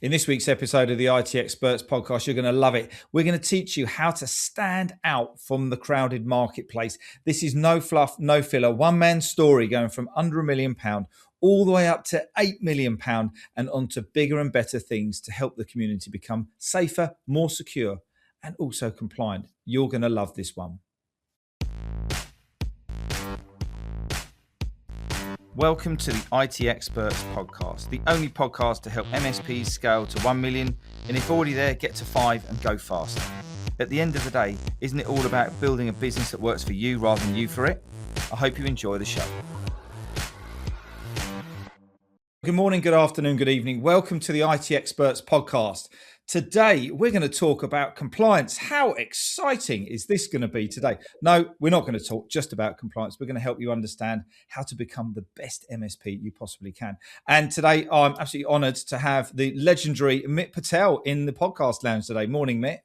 In this week's episode of the IT Experts podcast, you're going to love it. We're going to teach you how to stand out from the crowded marketplace. This is no fluff, no filler, one-man story going from under £1 million all the way up to £8 million and onto bigger and better things to help the community become safer, more secure, and also compliant. You're going to love this one. Welcome to the IT Experts podcast, the only podcast to help MSPs scale to 1 million, and if already there, get to 5 and go faster. At the end of the day, isn't it all about building a business that works for you rather than you for it? I hope you enjoy the show. Good morning, good afternoon, good evening. Welcome to the IT Experts podcast. Today, we're going to talk about compliance. How exciting is this going to be today? No, we're not going to talk just about compliance. We're going to help you understand how to become the best MSP you possibly can. And today, I'm absolutely honoured to have the legendary Mit Patel in the podcast lounge today. Morning, Mit.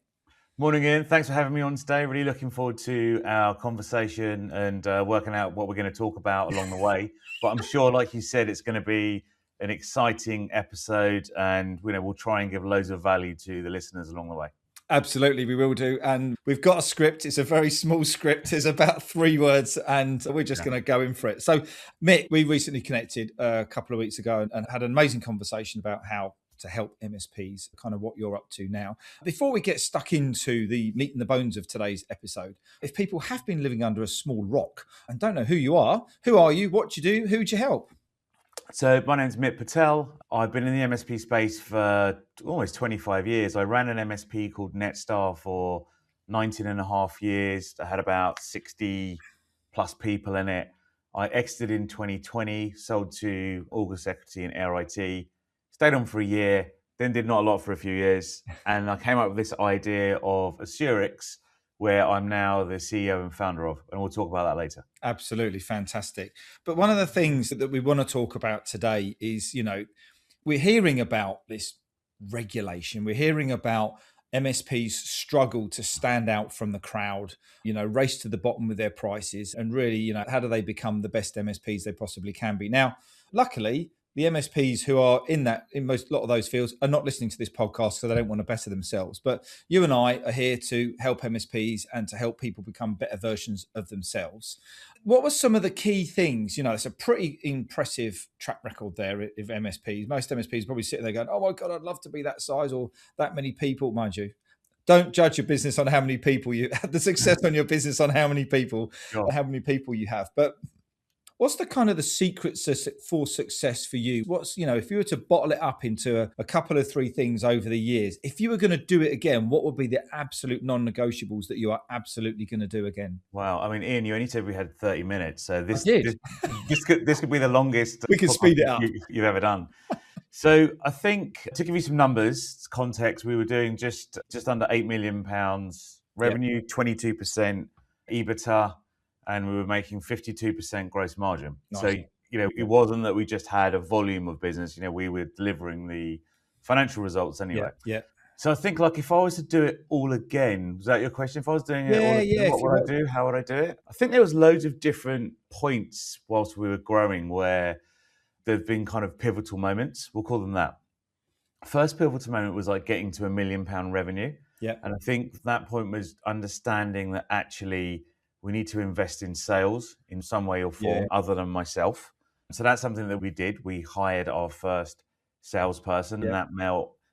Morning, Ian. Thanks for having me on today. Really looking forward to our conversation and working out what we're going to talk about along the way. But I'm sure, like you said, it's going to be an exciting episode, and we'll try and give loads of value to the listeners along the way. Absolutely, we will do. And we've got a script. It's a very small script. It's about 3 words, and we're just going to go in for it. So, Mick, we recently connected a couple of weeks ago and had an amazing conversation about how to help MSPs, kind of what you're up to now. Before we get stuck into the meat and the bones of today's episode, if people have been living under a small rock and don't know who you are you, what do you do, who do you help? So my name's Mit Patel. I've been in the MSP space for almost 25 years. I ran an MSP called Netstar for 19 and a half years. I had about 60 plus people in it. I exited in 2020, sold to August Equity and Air IT, stayed on for a year, then did not a lot for a few years. And I came up with this idea of Assurix, where I'm now the CEO and founder of, and we'll talk about that later. Absolutely fantastic. But one of the things that we want to talk about today is, we're hearing about this regulation. We're hearing about MSPs struggle to stand out from the crowd, race to the bottom with their prices, and really, how do they become the best MSPs they possibly can be? Now, luckily, the MSPs who are in a lot of those fields are not listening to this podcast, so they don't want to better themselves. But you and I are here to help MSPs and to help people become better versions of themselves. What were some of the key things? It's a pretty impressive track record there of MSPs. Most MSPs probably sitting there going, oh my God, I'd love to be that size or that many people, mind you. Don't judge your business on how many people you have, the success on your business on how many people, Sure. How many people you have. But what's the kind of the secrets for success for you? What's, if you were to bottle it up into a couple of 3 things over the years, if you were going to do it again, what would be the absolute non-negotiables that you are absolutely going to do again? Wow. I mean, Ian, you only said we had 30 minutes. So this could be the longest we could speed it up you've ever done. So I think, to give you some numbers, context, we were doing just under £8 million revenue, 22% EBITDA, and we were making 52% gross margin. Nice. So, it wasn't that we just had a volume of business, we were delivering the financial results anyway. Yeah. So I think, if I was to do it all again, was that your question? If I was doing it all again, what would I do? How would I do it? I think there was loads of different points whilst we were growing where there've been kind of pivotal moments. We'll call them that. First pivotal moment was getting to £1 million revenue. Yeah. And I think that point was understanding that actually we need to invest in sales in some way or form other than myself. So that's something that we did. We hired our first salesperson, and that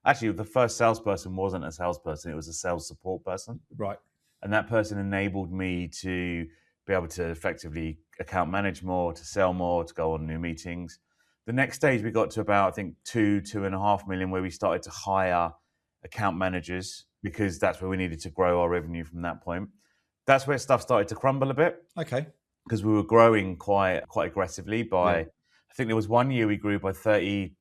actually the first salesperson wasn't a salesperson, it was a sales support person. Right. And that person enabled me to be able to effectively account manage more, to sell more, to go on new meetings. The next stage we got to about, I think, 2.5 million, where we started to hire account managers because that's where we needed to grow our revenue from that point. That's where stuff started to crumble a bit. Okay. Because we were growing quite aggressively by, I think there was 1 year we grew by 37%,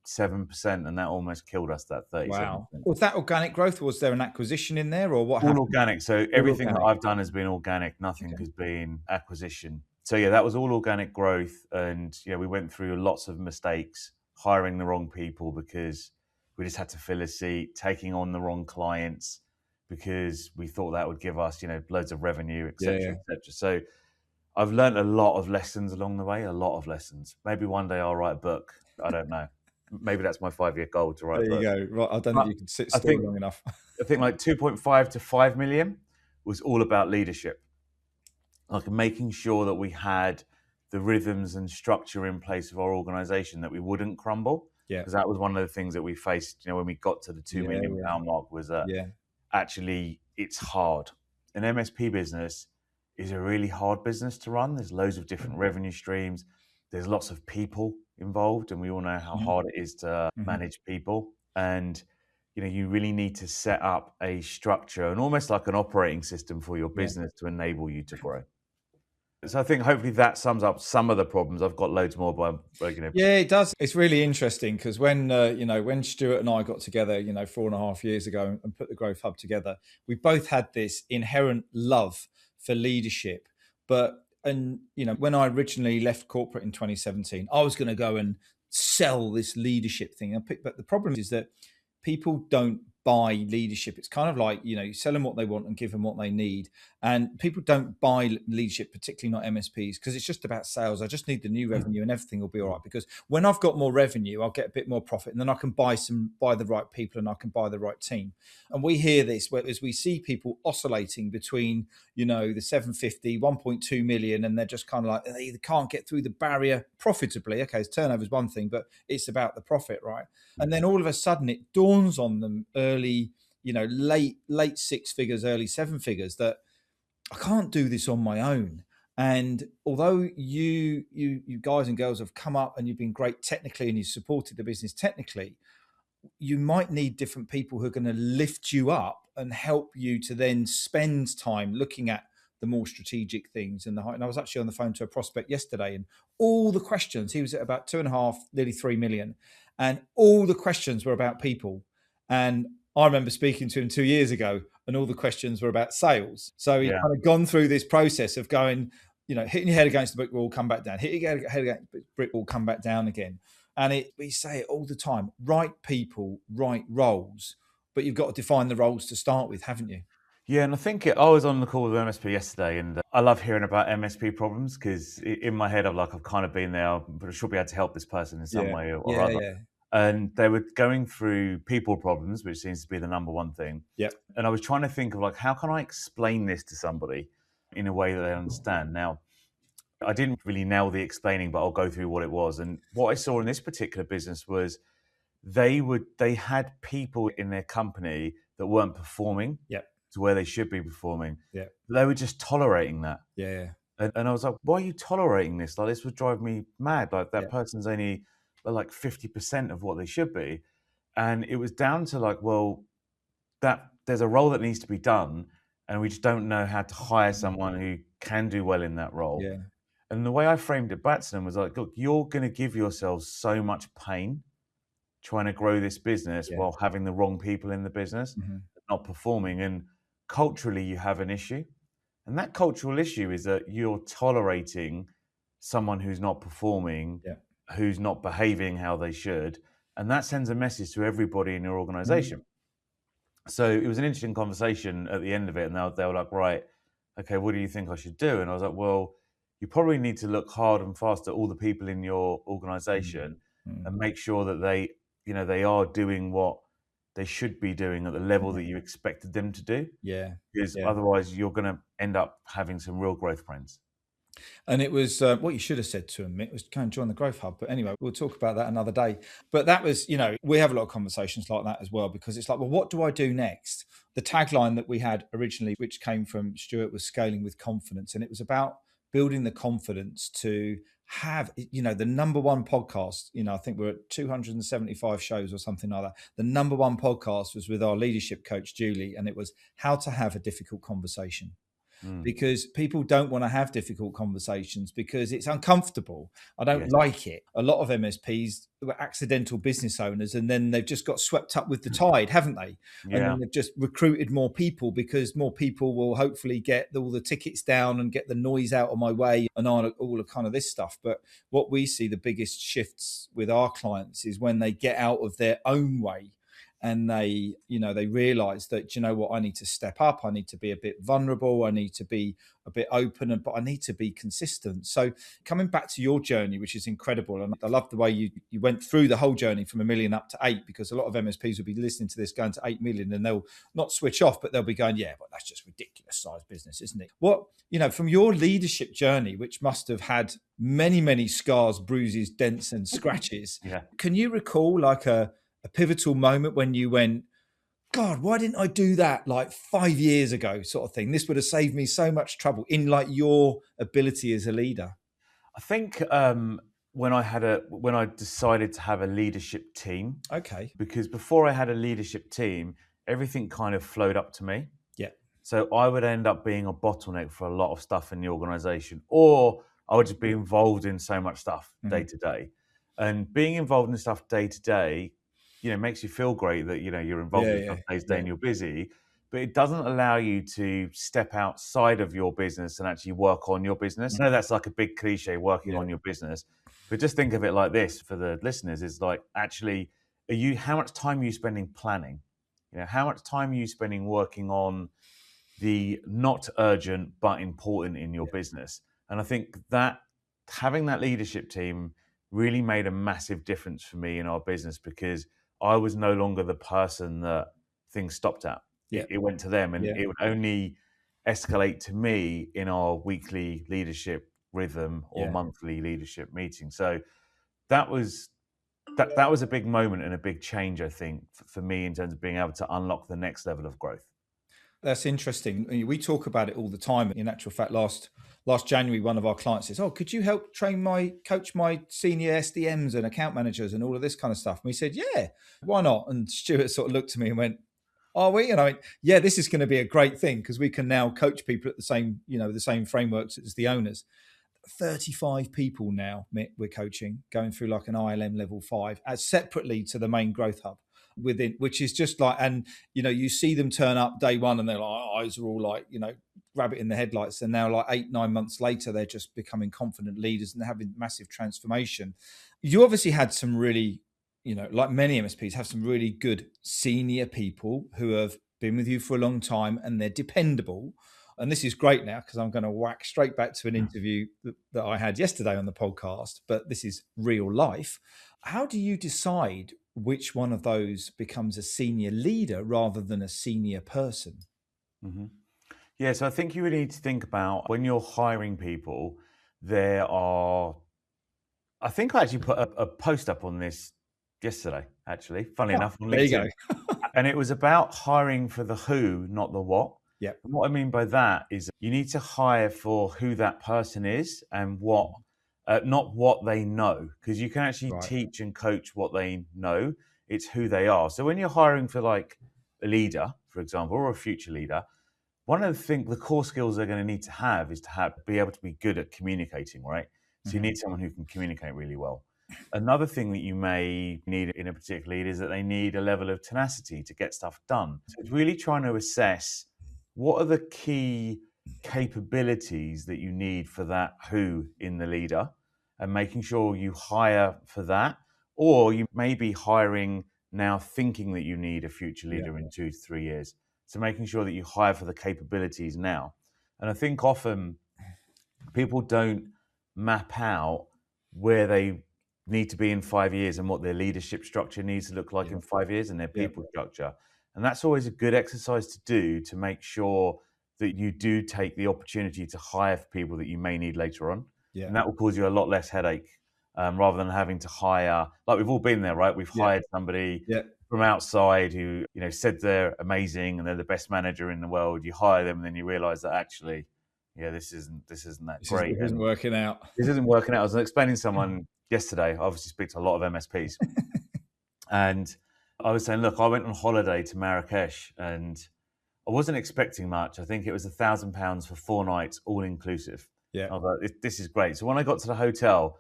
and that almost killed us, that 37%. Wow. Was that organic growth, or was there an acquisition in there, or what happened? All organic. So everything that I've done has been organic. Nothing has been acquisition. So that was all organic growth. And we went through lots of mistakes, hiring the wrong people because we just had to fill a seat, taking on the wrong clients because we thought that would give us, loads of revenue, et cetera, et cetera. So I've learned a lot of lessons along the way, a lot of lessons. Maybe one day I'll write a book. I don't know. maybe that's my 5-year goal to write There you books. go. Right, I don't think But you can sit I still think long enough. I think like 2.5 to 5 million was all about leadership, like making sure that we had the rhythms and structure in place of our organization, that we wouldn't crumble. Yeah, Because that was one of the things that we faced, when we got to the two yeah, million yeah, pound mark, was that yeah. actually it's hard. An MSP business is a really hard business to run. There's loads of different revenue streams. There's lots of people involved, and we all know how Mhm, hard it is to mhm. manage people. And you really need to set up a structure and almost like an operating system for your Yeah. business to enable you to grow. So I think hopefully that sums up some of the problems. I've got loads more, but. Yeah, it does. It's really interesting because when Stuart and I got together, 4.5 years ago and put the Growth Hub together, we both had this inherent love for leadership. When I originally left corporate in 2017, I was going to go and sell this leadership thing. But the problem is that people don't buy leadership. It's kind of like, you sell them what they want and give them what they need. And people don't buy leadership, particularly not MSPs, because it's just about sales. I just need the new revenue and everything will be all right. Because when I've got more revenue, I'll get a bit more profit, and then I can buy the right people and I can buy the right team. And we hear this as we see people oscillating between, the 750, 1.2 million, and they're just kind of like, they either can't get through the barrier profitably. Okay, turnover is one thing, but it's about the profit, right? And then all of a sudden it dawns on them early, late six figures, early seven figures, that I can't do this on my own. And although you guys and girls have come up and you've been great technically and you supported the business technically, you might need different people who are going to lift you up and help you to then spend time looking at the more strategic things and I was actually on the phone to a prospect yesterday, and all the questions, he was at about 2.5, nearly 3 million, and all the questions were about people. And I remember speaking to him 2 years ago, and all the questions were about sales. So he's Yeah. kind of gone through this process of going, hitting your head against the brick wall, come back down, hitting your head against the brick wall, come back down again. And we say it all the time: right people, right roles. But you've got to define the roles to start with, haven't you? Yeah, and I think I was on the call with MSP yesterday, and I love hearing about MSP problems because in my head, I've kind of been there, but I should be able to help this person in some Yeah, way or yeah, other. yeah, And they were going through people problems, which seems to be the number one thing. yeah, And I was trying to think of like, how can I explain this to somebody in a way that they understand? Now, I didn't really nail the explaining, but I'll go through what it was. And what I saw in this particular business was they had people in their company that weren't performing yeah, to where they should be performing. yeah, They were just tolerating that. yeah, And I was like, why are you tolerating this? Like, this would drive me mad. Like, that yeah, person's only like 50% of what they should be. And it was down to like, well, that there's a role that needs to be done, and we just don't know how to hire someone who can do well in that role. yeah, And the way I framed it back to them was like, look, you're going to give yourselves so much pain trying to grow this business yeah. while having the wrong people in the business, Mhm. not performing. And culturally, you have an issue. And that cultural issue is that you're tolerating someone who's not performing, Yeah. who's not behaving how they should. And that sends a message to everybody in your organization. So it was an interesting conversation at the end of it. And they were like, right, okay, what do you think I should do? And I was like, well, you probably need to look hard and fast at all the people in your organization Mm. and make sure that they are doing what they should be doing at the level that you expected them to do. Yeah, Because yeah. otherwise you're going to end up having some real growth pains. And it was what you should have said to him, Mick, was go and join the Growth Hub. But anyway, we'll talk about that another day. But that was, we have a lot of conversations like that as well, because it's like, well, what do I do next? The tagline that we had originally, which came from Stuart, was scaling with confidence. And it was about building the confidence to have, the number one podcast. I think we're at 275 shows or something like that. The number one podcast was with our leadership coach, Julie, and it was how to have a difficult conversation. Because people don't want to have difficult conversations because it's uncomfortable. I don't like it. A lot of MSPs were accidental business owners, and then they've just got swept up with the tide, haven't they? And Yeah. then they've just recruited more people because more people will hopefully get all the tickets down and get the noise out of my way and all of kind of this stuff. But what we see the biggest shifts with our clients is when they get out of their own way and they realize that, you know what, I need to step up, I need to be a bit vulnerable, I need to be a bit open, but I need to be consistent. So coming back to your journey, which is incredible, and I love the way you went through the whole journey from 1 million up to 8, because a lot of MSPs will be listening to this going to 8 million and they'll not switch off, but they'll be going, yeah, but that's just ridiculous size business, isn't it? What, from your leadership journey, which must have had many, many scars, bruises, dents and scratches, can you recall like a pivotal moment when you went, God, why didn't I do that like 5 years ago, sort of thing? This would have saved me so much trouble, in like your ability as a leader. I think when I decided to have a leadership team. Okay. Because before I had a leadership team, everything kind of flowed up to me. Yeah. So I would end up being a bottleneck for a lot of stuff in the organization, or I would just be involved in so much stuff day to day. And being involved in stuff day to day, makes you feel great that, you're involved in stuff day to day and you're busy, but it doesn't allow you to step outside of your business and actually work on your business. I know that's like a big cliche, working on your business, but just think of it like this for the listeners, is like, actually, how much time are you spending planning? How much time are you spending working on the not urgent but important in your business? And I think that having that leadership team really made a massive difference for me in our business, because I was no longer the person that things stopped at. It went to them, and it would only escalate to me in our weekly leadership rhythm or monthly leadership meeting. So that was a big moment and a big change, I think, for me, in terms of being able to unlock the next level of growth. That's interesting. We talk about it all the time. In actual fact, last January, one of our clients says, "Oh, could you help coach my senior SDMs and account managers and all of this kind of stuff?" And we said, "Yeah, why not?" And Stuart sort of looked at me and went, "Are we?" And I went, "Yeah, this is going to be a great thing, because we can now coach people at the same frameworks as the owners." 35 people now, Mitt, we're coaching, going through like an ILM level 5 as separately to the main growth hub within, which is just like, and you see them turn up day one and their eyes are all like, rabbit in the headlights. And now like 8-9 months later, they're just becoming confident leaders and having massive transformation. You obviously had some really, like many MSPs, have some really good senior people who have been with you for a long time and they're dependable. And this is great now, because I'm going to whack straight back to an interview that I had yesterday on the podcast, but this is real life. How do you decide which one of those becomes a senior leader rather than a senior person? Mm-hmm. Yeah, so I think you really need to think about, when you're hiring people, I think I actually put a post up on this yesterday, actually, funnily enough, on LinkedIn. There you go. And it was about hiring for the who, not the what. Yeah. And what I mean by that is you need to hire for who that person is and what, not what they know, because you can actually teach and coach what they know. It's who they are. So when you're hiring for like a leader, for example, or a future leader, one of the core skills they're going to need to have is to be able to be good at communicating, right? So you need someone who can communicate really well. Another thing that you may need in a particular leader is that they need a level of tenacity to get stuff done. So it's really trying to assess, what are the key capabilities that you need for that who in the leader, and making sure you hire for that. Or you may be hiring now thinking that you need a future leader in 2 to 3 years. So making sure that you hire for the capabilities now. And I think often people don't map out where they need to be in 5 years and what their leadership structure needs to look like in 5 years, and their people structure. And that's always a good exercise to do, to make sure that you do take the opportunity to hire for people that you may need later on. Yeah. And that will cause you a lot less headache, rather than having to hire, like we've all been there, right? We've hired somebody from outside who, said they're amazing and they're the best manager in the world. You hire them and then you realize that actually, this isn't that great. This isn't working out. This isn't working out. I was explaining to someone yesterday, I obviously speak to a lot of MSPs. And I was saying, look, I went on holiday to Marrakesh and I wasn't expecting much. I think it was £1,000 for 4 nights, all inclusive. Yeah. I was like, this is great. So when I got to the hotel,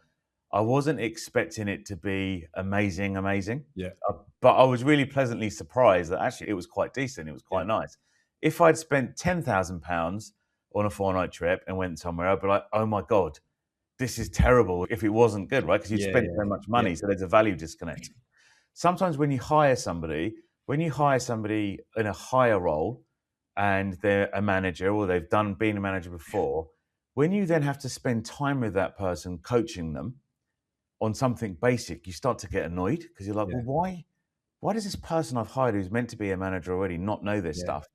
I wasn't expecting it to be amazing. Yeah. But I was really pleasantly surprised that actually it was quite decent. It was quite nice. If I'd spent £10,000 on a 4-night trip and went somewhere, I'd be like, oh my God, this is terrible if it wasn't good, right? Because you'd spent so much money. So there's a value disconnect. Sometimes when you hire somebody, when you hire somebody in a higher role and they're a manager or they've been a manager before, when you then have to spend time with that person coaching them on something basic, you start to get annoyed because you're like, Yeah. well, why does this person I've hired who's meant to be a manager already not know this Yeah. stuff?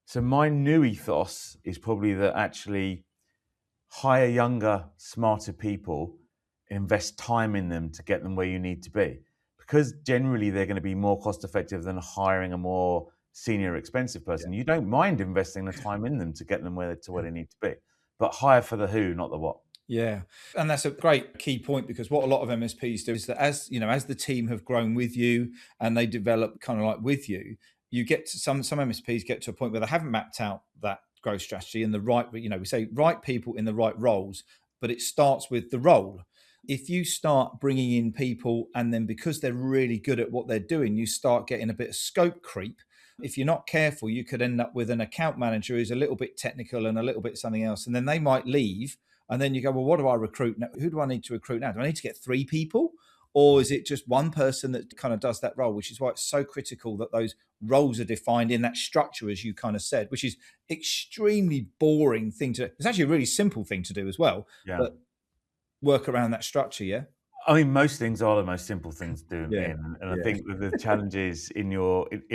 So my new ethos is probably that actually hire younger, smarter people, invest time in them to get them where you need to be. Because generally they're going to be more cost effective than hiring a more senior, expensive person. You don't mind investing the time in them to get them where they need to be. But hire for the who, not the what. Yeah. And that's a great key point, because what a lot of MSPs do is that as the team have grown with you and they develop kind of like with you, you get to some MSPs get to a point where they haven't mapped out that growth strategy and the right, we say right people in the right roles, but it starts with the role. If you start bringing in people and then because they're really good at what they're doing, you start getting a bit of scope creep. If you're not careful, you could end up with an account manager who's a little bit technical and a little bit something else. And then they might leave. And then you go, well, what do I recruit now? Who do I need to recruit now? Do I need to get 3 people? Or is it just one person that kind of does that role? Which is why it's so critical that those roles are defined in that structure, as you kind of said, which is extremely boring thing to do. It's actually a really simple thing to do as well, Yeah. but work around that structure, yeah? I mean, most things are the most simple things to do. Yeah, And I think that the challenges in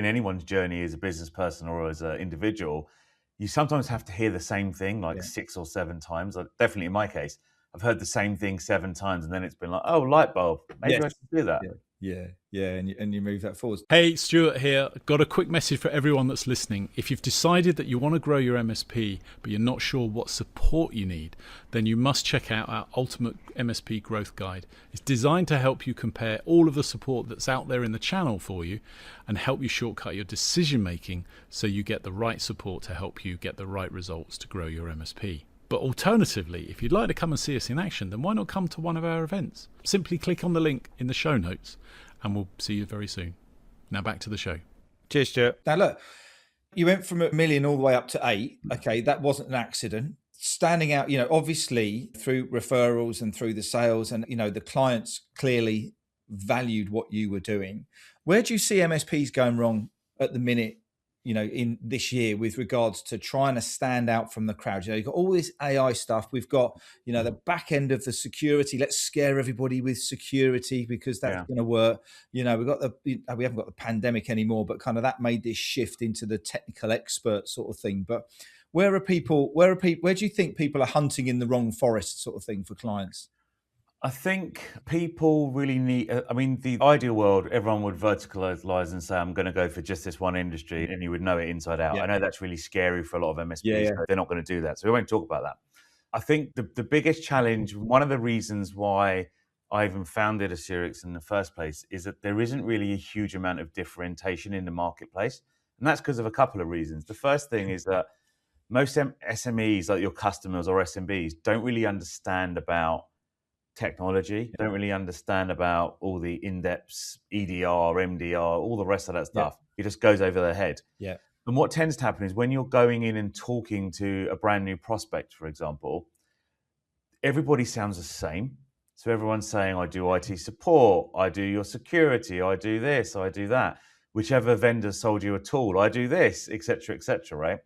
anyone's journey as a business person or as an individual, you sometimes have to hear the same thing like 6 or 7 times. Definitely in my case, I've heard the same thing 7 times, and then it's been like, oh, light bulb, maybe I should do that. And you move that forward. Hey, Stuart here. Got a quick message for everyone that's listening. If you've decided that you want to grow your MSP, but you're not sure what support you need, then you must check out our Ultimate MSP Growth Guide. It's designed to help you compare all of the support that's out there in the channel for you and help you shortcut your decision making so you get the right support to help you get the right results to grow your MSP. But alternatively, if you'd like to come and see us in action, then why not come to one of our events? Simply click on the link in the show notes and we'll see you very soon. Now back to the show. Cheers, Stuart. Now look, you went from 1 million all the way up to 8. Okay, that wasn't an accident. Standing out, obviously through referrals and through the sales and, the clients clearly valued what you were doing. Where do you see MSPs going wrong at the minute, in this year with regards to trying to stand out from the crowd? You've got all this AI stuff. We've got, the back end of the security. Let's scare everybody with security because that's going to work. We've got we haven't got the pandemic anymore, but kind of that made this shift into the technical expert sort of thing. But where do you think people are hunting in the wrong forest sort of thing for clients? I think people really need, the ideal world, everyone would verticalize and say, I'm going to go for just this one industry, and you would know it inside out. I know that's really scary for a lot of MSPs. So they're not going to do that. So we won't talk about that. I think the biggest challenge, one of the reasons why I even founded Assyrics in the first place, is that there isn't really a huge amount of differentiation in the marketplace. And that's because of a couple of reasons. The first thing is that most SMEs, like your customers or SMBs, don't really understand about technology, don't really understand about all the in-depth EDR, MDR, all the rest of that stuff. It just goes over their head. And what tends to happen is when you're going in and talking to a brand new prospect, for example, everybody sounds the same. So everyone's saying, I do IT support, I do your security, I do this, I do that. Whichever vendor sold you a tool, I do this, etc., right?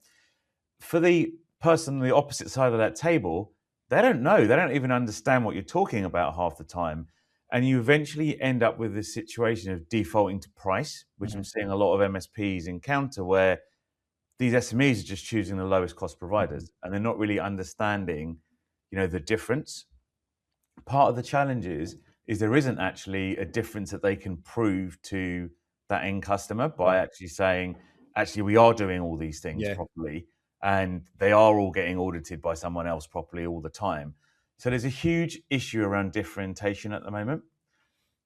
For the person on the opposite side of that table, they don't know. They don't even understand what you're talking about half the time. And you eventually end up with this situation of defaulting to price, which I'm seeing a lot of MSPs encounter, where these SMEs are just choosing the lowest cost providers and they're not really understanding, the difference. Part of the challenge is there isn't actually a difference that they can prove to that end customer by actually saying, actually, we are doing all these things properly. And they are all getting audited by someone else properly all the time. So there's a huge issue around differentiation at the moment.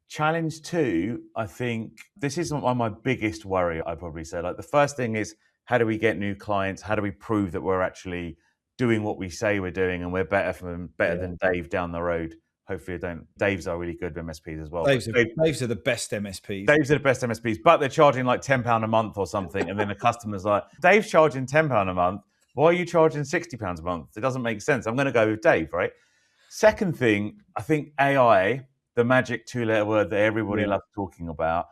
Challenge 2, I think this is one of my biggest worry, I'd probably say. Like the first thing is, how do we get new clients? How do we prove that we're actually doing what we say we're doing and we're better than Dave down the road? Hopefully I don't. Dave's are really good MSPs as well. Dave's are the best MSPs. Dave's are the best MSPs, but they're charging like £10 a month or something. And then the customer's like, Dave's charging £10 a month. Why are you charging £60 a month? It doesn't make sense. I'm going to go with Dave, right? Second thing, I think AI, the magic 2-letter word that everybody loves talking about,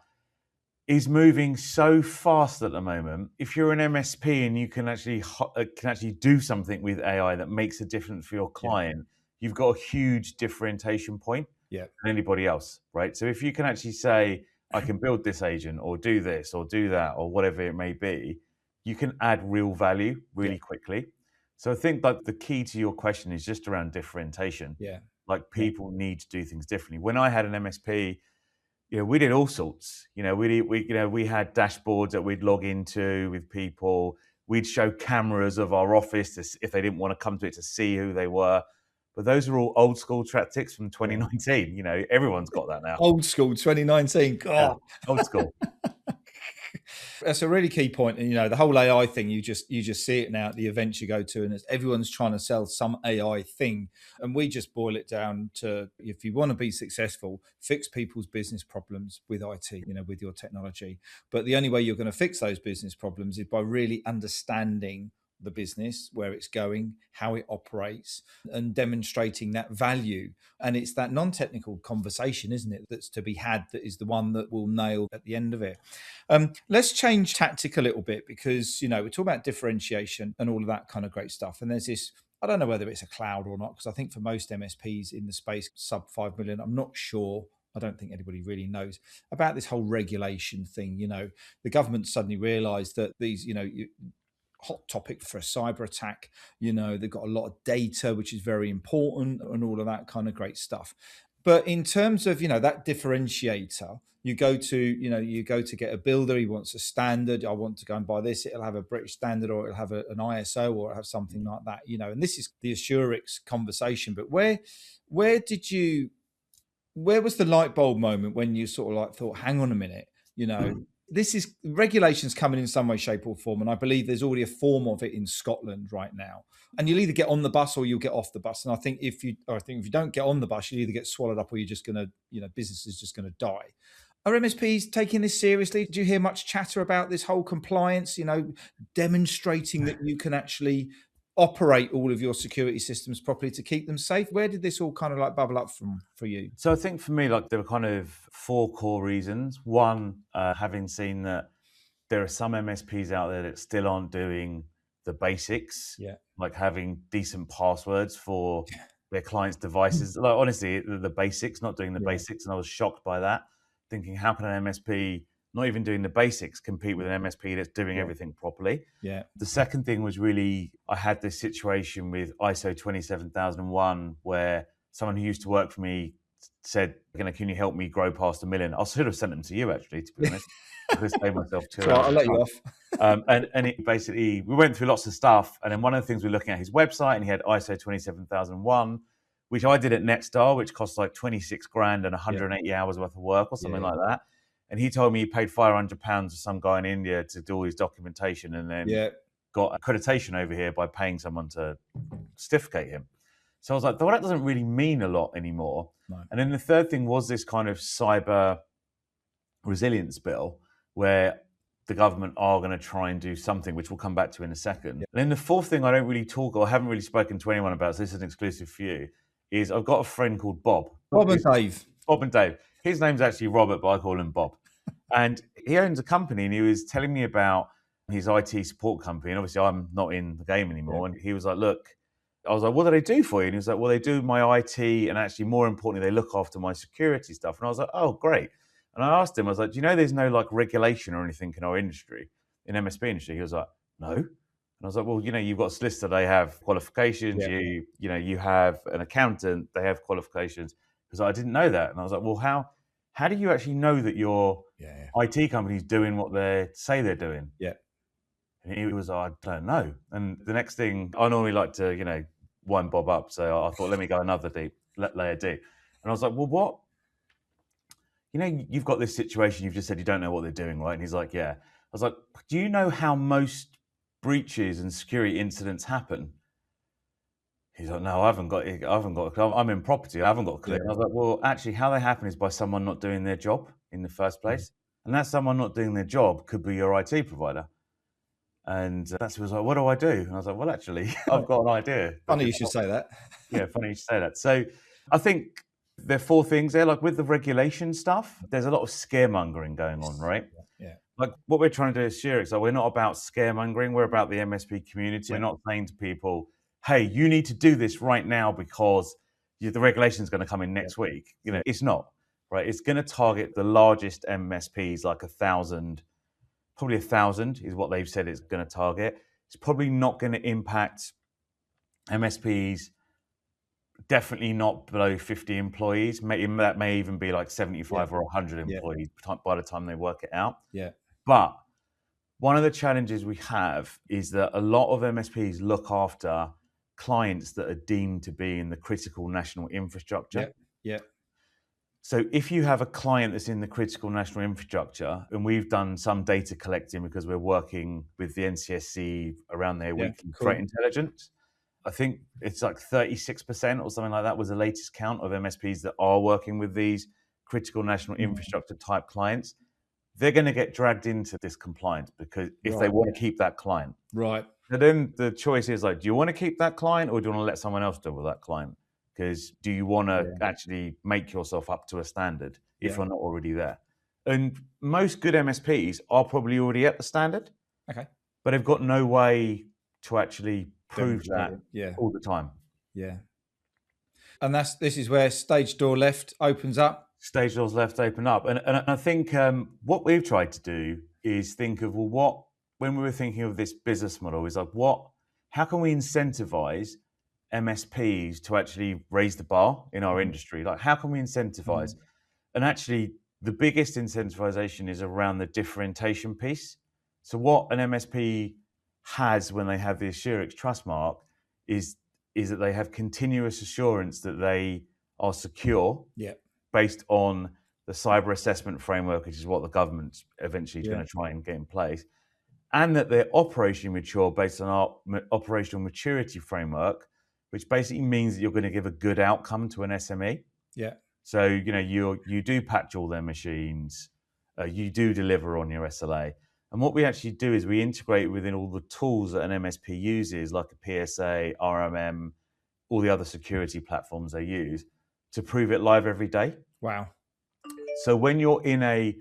is moving so fast at the moment. If you're an MSP and you can actually do something with AI that makes a difference for your client, you've got a huge differentiation point than anybody else, right? So if you can actually say, I can build this agent or do this or do that or whatever it may be, you can add real value really quickly. So I think that the key to your question is just around differentiation. Like people need to do things differently. When I had an MSP, we did all sorts. We had dashboards that we'd log into with people. We'd show cameras of our office if they didn't want to come to it to see who they were. But those are all old school tactics from 2019. Everyone's got that now. Old school 2019. God, yeah, old school. That's a really key point. And the whole AI thing, you just see it now at the events you go to, and everyone's trying to sell some AI thing. And we just boil it down to, if you want to be successful, fix people's business problems with IT, with your technology. But the only way you're going to fix those business problems is by really understanding the business, where it's going, how it operates, and demonstrating that value. And it's that non-technical conversation, isn't it, that's to be had, that is the one that will nail at the end of it. Let's change tactic a little bit, because we're talking about differentiation and all of that kind of great stuff. And there's this, I don't know whether it's a cloud or not, because I think for most MSPs in the space sub 5 million, I'm not sure. I don't think anybody really knows about this whole regulation thing. The government suddenly realized that these, hot topic for a cyber attack. They've got a lot of data, which is very important, and all of that kind of great stuff. But in terms of, that differentiator, you go to get a builder, he wants a standard. I want to go and buy this. It'll have a British standard, or it'll have an ISO, or it'll have something like that, and this is the Assurix conversation. But where was the light bulb moment when you sort of like thought, hang on a minute, this is regulations coming in some way, shape, or form, and I believe there's already a form of it in Scotland right now. And you'll either get on the bus or you'll get off the bus. And I think if you don't get on the bus, you'll either get swallowed up, or you're just going to, business is just going to die. Are MSPs taking this seriously? Do you hear much chatter about this whole compliance? Demonstrating that you can actually operate all of your security systems properly to keep them safe? Where did this all kind of like bubble up from for you? So I think for me, there were kind of 4 core reasons. One, having seen that there are some MSPs out there that still aren't doing the basics, like having decent passwords for their clients' devices. Like honestly, the basics, not doing the basics. And I was shocked by that, thinking, how can an MSP not even doing the basics compete with an MSP that's doing everything properly? The second thing was really, I had this situation with ISO 27001 where someone who used to work for me said, can you help me grow past 1 million? I should have sent them to you, actually, to be honest. I could have saved myself 2 hours. I'll let you off. And it basically, we went through lots of stuff. And then one of the things we were looking at his website, and he had ISO 27001, which I did at Netstar, which cost like 26 grand and 180 hours worth of work or something like that. And he told me he paid £500 to some guy in India to do all his documentation, and then got accreditation over here by paying someone to certificate him. So I was like, well, that doesn't really mean a lot anymore. No. And then the third thing was this kind of cyber resilience bill, where the government are going to try and do something, which we'll come back to in a second. And then the fourth thing I don't really talk, or haven't really spoken to anyone about, so this is an exclusive for you, is I've got a friend called Bob. Bob and Dave. Bob and Dave. His name's actually Robert, but I call him Bob. And he owns a company, and he was telling me about his IT support company. And obviously I'm not in the game anymore. And he was like, look, I was like, what do they do for you? And he was like, well, they do my IT, and actually more importantly, they look after my security stuff. And I was like, oh, great. And I asked him, I was like, do you know there's no like regulation or anything in our industry, in MSP industry? He was like, no. And I was like, well, you've got a solicitor, they have qualifications. You have an accountant, they have qualifications. Because I didn't know that. And I was like, well, how do you actually know that your IT company's doing what they say they're doing? And he was like, I don't know. And the next thing, I normally like to, wind Bob up. So I thought, let me go another layer deep. And I was like, well, what? You've got this situation, you've just said you don't know what they're doing, right? And he's like, yeah. I was like, do you know how most breaches and security incidents happen? He's like, no, I haven't got a clue. I'm in property, I haven't got a clue. And I was like, well, actually, how they happen is by someone not doing their job in the first place. And that someone not doing their job could be your IT provider. And he was like, what do I do? And I was like, well, actually, I've got an idea. Funny you should say that. Yeah, funny you should say that. So I think There are four things there. Like with the regulation stuff, there's a lot of scaremongering going on, right? Yeah. Like what we're trying to do as Sherix, we're not about scaremongering. We're about the MSP community. We're not saying to people, hey, you need to do this right now because the regulation is going to come in next week. It's not, right? It's going to target the largest MSPs, like 1,000, probably 1,000 is what they've said it's going to target. It's probably not going to impact MSPs, definitely not below 50 employees. That may even be like 75 or 100 employees by the time they work it out. Yeah. But one of the challenges we have is that a lot of MSPs look after clients that are deemed to be in the critical national infrastructure. Yeah. So if you have a client that's in the critical national infrastructure, and we've done some data collecting because we're working with the NCSC around their weekly threat intelligence, I think it's like 36% or something like that was the latest count of MSPs that are working with these critical national infrastructure type clients. They're going to get dragged into this compliance because if they want to keep that client. Right. And then the choice is like, do you want to keep that client or do you want to let someone else deal with that client? Because do you want to actually make yourself up to a standard if you're not already there? And most good MSPs are probably already at the standard. Okay. But they've got no way to actually prove that all the time. Yeah. And this is where stage door left opens up. Stage doors left open up. And I think what we've tried to do is think of, when we were thinking of this business model, is like, how can we incentivize MSPs to actually raise the bar in our industry? Like, how can we incentivize? And actually, the biggest incentivization is around the differentiation piece. So what an MSP has when they have the Assurix trust mark is that they have continuous assurance that they are secure based on the cyber assessment framework, which is what the government eventually is going to try and get in place, and that they're operationally mature based on our operational maturity framework, which basically means that you're going to give a good outcome to an SME. Yeah. So, you do patch all their machines, you do deliver on your SLA. And what we actually do is we integrate within all the tools that an MSP uses, like a PSA, RMM, all the other security platforms they use, to prove it live every day. Wow. So when you're in a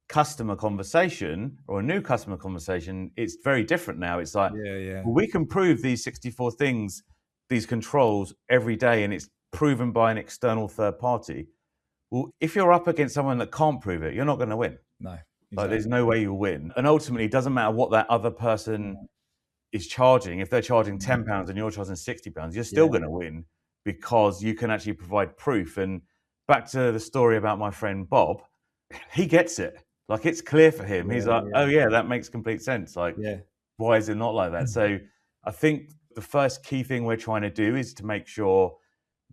customer conversation or a new customer conversation, it's very different now. It's like, well, we can prove these 64 things, these controls every day, and it's proven by an external third party. Well, if you're up against someone that can't prove it, you're not going to win. No. Exactly. Like, there's no way you'll win. And ultimately, it doesn't matter what that other person is charging. If they're charging £10 and you're charging £60, you're still going to win because you can actually provide proof. And back to the story about my friend Bob, he gets it. Like, it's clear for him. He's like, oh yeah, that makes complete sense. Like, why is it not like that? So I think the first key thing we're trying to do is to make sure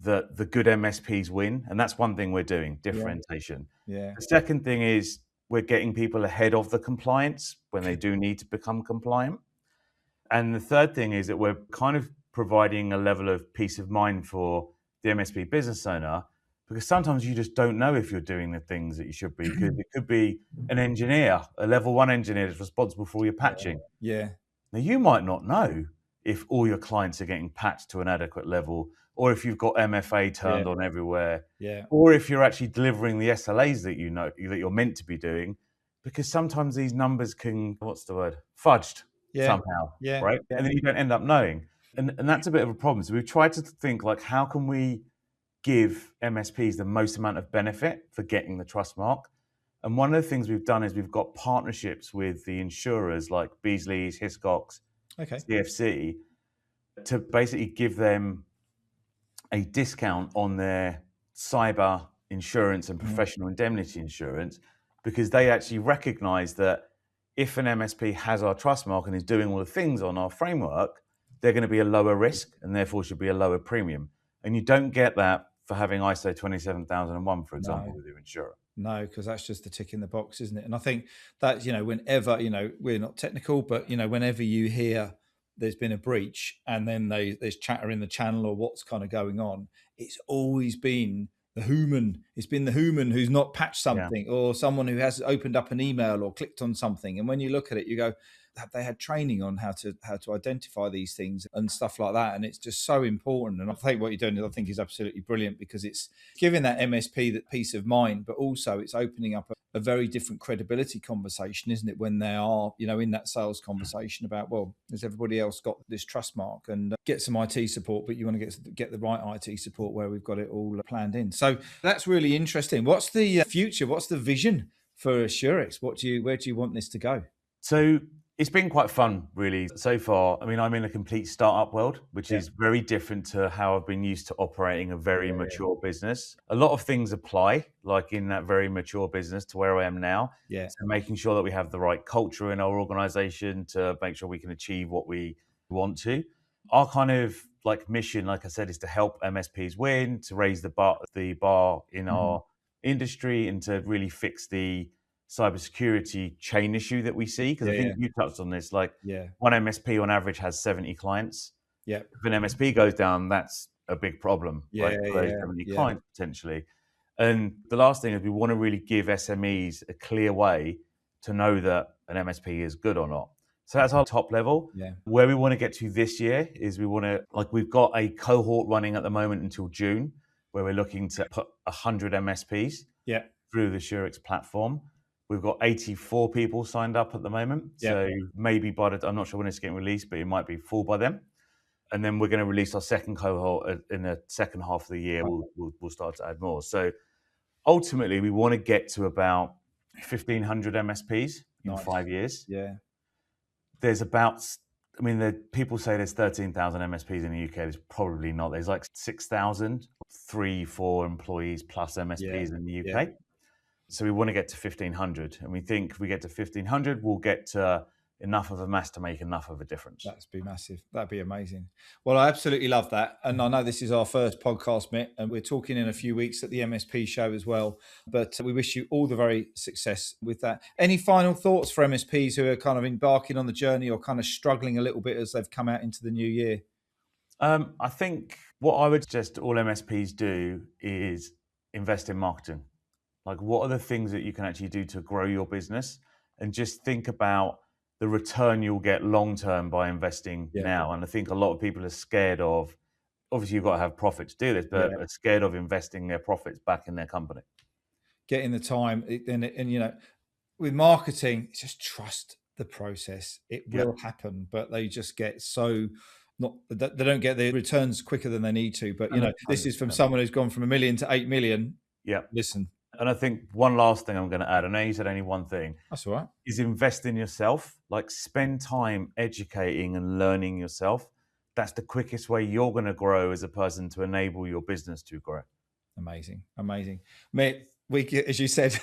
that the good MSPs win. And that's one thing we're doing, differentiation. Yeah. The second thing is we're getting people ahead of the compliance when they do need to become compliant. And the third thing is that we're kind of providing a level of peace of mind for the MSP business owner, because sometimes you just don't know if you're doing the things that you should be. Because it could be an engineer, a level 1 engineer that's responsible for all your patching. Yeah. Now, you might not know if all your clients are getting patched to an adequate level, or if you've got MFA turned on everywhere, or if you're actually delivering the SLAs that you know that you're meant to be doing, because sometimes these numbers can, fudged somehow, right? And then you don't end up knowing. And that's a bit of a problem. So we've tried to think, like, how can we give MSPs the most amount of benefit for getting the trust mark? And one of the things we've done is we've got partnerships with the insurers like Beazley's, Hiscox, CFC, to basically give them a discount on their cyber insurance and professional indemnity insurance, because they actually recognize that if an MSP has our trust mark and is doing all the things on our framework, they're going to be a lower risk and therefore should be a lower premium. And you don't get that for having ISO 27001, for example, with your insurer. No, because that's just the tick in the box, isn't it? And I think that, whenever, we're not technical, but, whenever you hear there's been a breach and then there's chatter in the channel or what's kind of going on, it's always been the human. It's been the human who's not patched something, or someone who has opened up an email or clicked on something. And when you look at it, you go, they had training on how to identify these things and stuff like that. And it's just so important. And I think what you're doing, I think, is absolutely brilliant, because it's giving that MSP that peace of mind, but also it's opening up a very different credibility conversation, isn't it? When they are, in that sales conversation about, well, has everybody else got this trust mark, and get some IT support, but you want to get the right IT support where we've got it all planned in. So that's really interesting. What's the future? What's the vision for Assurix? Where do you want this to go? So it's been quite fun, really, so far. I mean, I'm in a complete startup world, which is very different to how I've been used to operating a very mature business. A lot of things apply, like in that very mature business, to where I am now. Yeah. So making sure that we have the right culture in our organization to make sure we can achieve what we want to. Our kind of mission, like I said, is to help MSPs win, to raise the bar in our industry, and to really fix the cybersecurity chain issue that we see. Because I think you touched on this, one MSP on average has 70 clients. Yeah. If an MSP goes down, that's a big problem. For those 70 clients potentially. And the last thing is, we want to really give SMEs a clear way to know that an MSP is good or not. So that's our top level. Yeah. Where we want to get to this year is we've got a cohort running at the moment until June, where we're looking to put 100 MSPs through the Assurix platform. We've got 84 people signed up at the moment. So maybe I'm not sure when it's getting released, but it might be full by then. And then we're going to release our second cohort in the second half of the year. We'll start to add more. So ultimately, we want to get to about 1,500 MSPs in 5 years. Yeah. There's people say there's 13,000 MSPs in the UK. There's probably not. There's 6,000, 3-4 employees plus MSPs in the UK. Yeah. So we want to get to 1,500. And we think if we get to 1,500, we'll get to enough of a mass to make enough of a difference. That'd be massive. That'd be amazing. Well, I absolutely love that. And I know this is our first podcast, Mitt, and we're talking in a few weeks at the MSP show as well. But we wish you all the very success with that. Any final thoughts for MSPs who are kind of embarking on the journey or kind of struggling a little bit as they've come out into the new year? I think what I would suggest all MSPs do is invest in marketing. What are the things that you can actually do to grow your business? And just think about the return you'll get long-term by investing now. And I think a lot of people are scared of, obviously you've got to have profit to do this, but are scared of investing their profits back in their company. Getting the time, and with marketing, just trust the process. It will happen, but they just get they don't get the returns quicker than they need to. But, this is from someone who's gone from 1 million to 8 million. Yeah. Listen. And I think one last thing I'm going to add, I know you said only one thing. That's all right. Is invest in yourself. Spend time educating and learning yourself. That's the quickest way you're going to grow as a person to enable your business to grow. Amazing. Mate, as you said,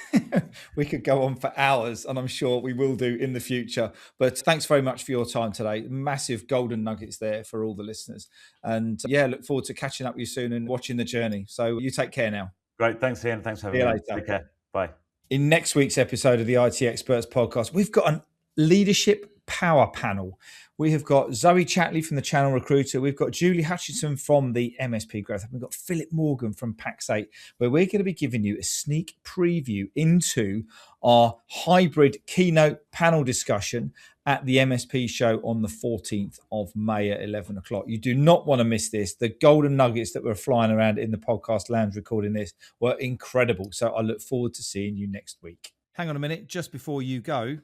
we could go on for hours, and I'm sure we will do in the future. But thanks very much for your time today. Massive golden nuggets there for all the listeners. And look forward to catching up with you soon and watching the journey. So you take care now. Great. Thanks, Ian. Thanks for having me. Take care. Bye. In next week's episode of the IT Experts podcast, we've got a leadership power panel. We have got Zoe Chatley from the Channel Recruiter. We've got Julie Hutchinson from the MSP Growth. We've got Philip Morgan from Pax8, where we're going to be giving you a sneak preview into our hybrid keynote panel discussion at the MSP show on the 14th of May at 11 o'clock. You do not want to miss this. The golden nuggets that were flying around in the podcast lounge recording this were incredible. So I look forward to seeing you next week. Hang on a minute, just before you go.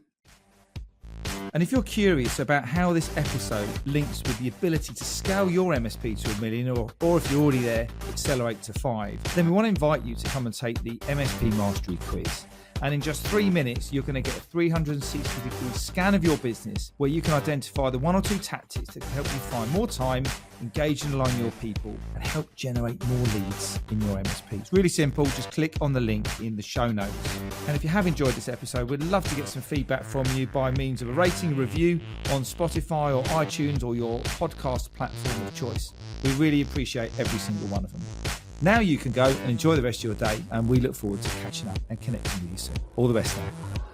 And if you're curious about how this episode links with the ability to scale your MSP to 1 million, or if you're already there, accelerate to 5, then we want to invite you to come and take the MSP Mastery Quiz. And in just 3 minutes, you're going to get a 360-degree scan of your business where you can identify the 1 or 2 tactics that can help you find more time, engage and align your people, and help generate more leads in your MSP. It's really simple. Just click on the link in the show notes. And if you have enjoyed this episode, we'd love to get some feedback from you by means of a rating, review on Spotify or iTunes or your podcast platform of choice. We really appreciate every single one of them. Now you can go and enjoy the rest of your day, and we look forward to catching up and connecting with you soon. All the best now.